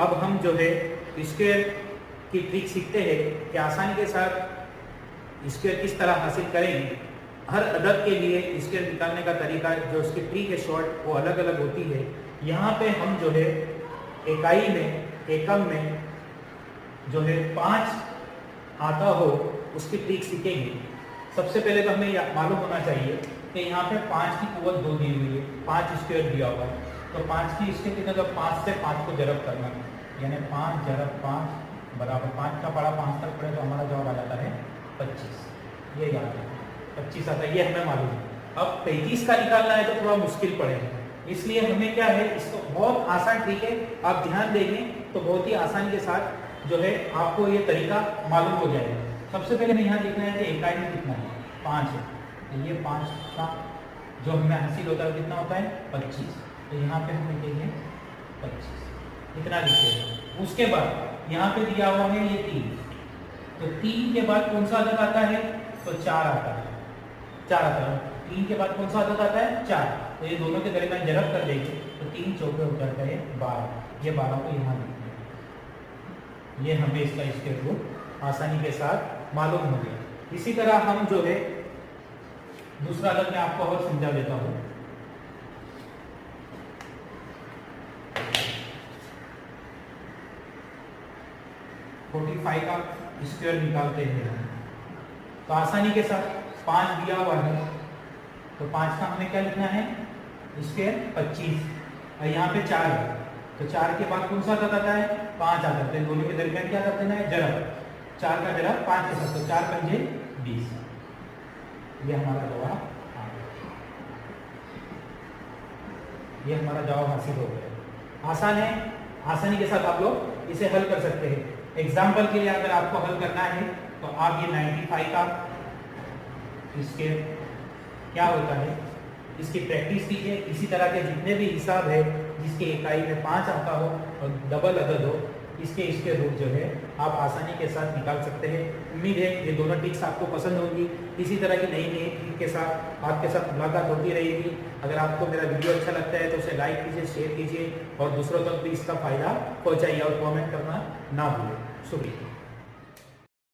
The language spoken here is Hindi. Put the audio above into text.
अब हम जो है स्क्वायर की ट्रिक सीखते हैं कि आसानी के साथ स्क्वायर किस तरह हासिल करेंगे। हर अदद के लिए स्क्वायर निकालने का तरीका जो उसकी ट्रिक है शॉर्ट वो अलग अलग होती है। यहाँ पे हम जो है इकाई में एकम में जो है 5 आता हो उसकी ट्रिक सीखेंगे। सबसे पहले तो हमें मालूम होना चाहिए कि यहाँ पे 5 की कुव्वत 2 दी हुई है, 5 स्क्वायर दिया हुआ है, तो 5 की स्क्वायर कितना, तो 5 से 5 को जरब करना, यानी 5 जरब 5 बराबर 5 का पड़ा 5 तक पड़े तो हमारा जवाब आ जाता है 25। ये याद है 25 आता है, ये हमें मालूम है। अब 35 का निकालना है तो थोड़ा मुश्किल पड़ेगा, इसलिए हमें क्या है, इसको बहुत आसान ट्रिक है, आप ध्यान देंगे तो बहुत ही आसानी के साथ जो है आपको ये तरीका मालूम हो जाएगा। सबसे पहले हमें यहाँ देखना है कि इकाई में कितना है, 5 है, तो ये 5 का जो हमें हासिल होता है कितना होता है 25, तो यहाँ पे हम लिखेंगे 25 इतना लिखिएगा। उसके बाद यहाँ पे दिया हुआ है ये 3, तो 3 के बाद कौन सा अदद आता है, तो 4 आता है, 4 आता है। 3 के बाद कौन सा अदद आता है 4, तो ये दोनों के दरमियान जरब कर देंगे तो 3 चौके हो जाता है 12, ये 12 को यहाँ लिखते हैं। ये हमें इसका स्क्वायर रूट आसानी के साथ मालूम हो गया। इसी तरह हम जो है दूसरा अदद मैं आपको और समझा देता हूँ। का स्क्वायर निकालते हैं तो आसानी के साथ 5 दिया हुआ है तो 5 का हमें क्या लिखना है स्क्वायर 25, और यहाँ पे 4 है तो 4 के बाद कौन सा अदद आता है 5 आता है, तो दोनों के दरमियान क्या कर देना है जरब, 4 का जरब 5 के साथ, तो 4 पंजे 20, ये हमारा जवाब आ गया, ये हमारा जवाब हासिल हो गया। आसान है, आसानी के साथ आप लोग इसे हल कर सकते हैं। एग्जाम्पल के लिए अगर आपको हल करना है तो आप ये 95 का इसके क्या होता है इसकी प्रैक्टिस कीजिए। इसी तरह के जितने भी हिसाब है जिसके इकाई में 5 आता हो और डबल अदद हो, इसके रूट जो है आप आसानी के साथ निकाल सकते हैं। उम्मीद है ये दोनों ट्रिक्स आपको पसंद होंगी। इसी तरह की नई नई ट्रिक के साथ आपके साथ मुलाकात होती रहेगी। अगर आपको मेरा वीडियो अच्छा लगता है तो उसे लाइक कीजिए, शेयर कीजिए और दूसरों तक भी इसका फ़ायदा पहुँचाइए और कमेंट करना ना भूलें। शुक्रिया।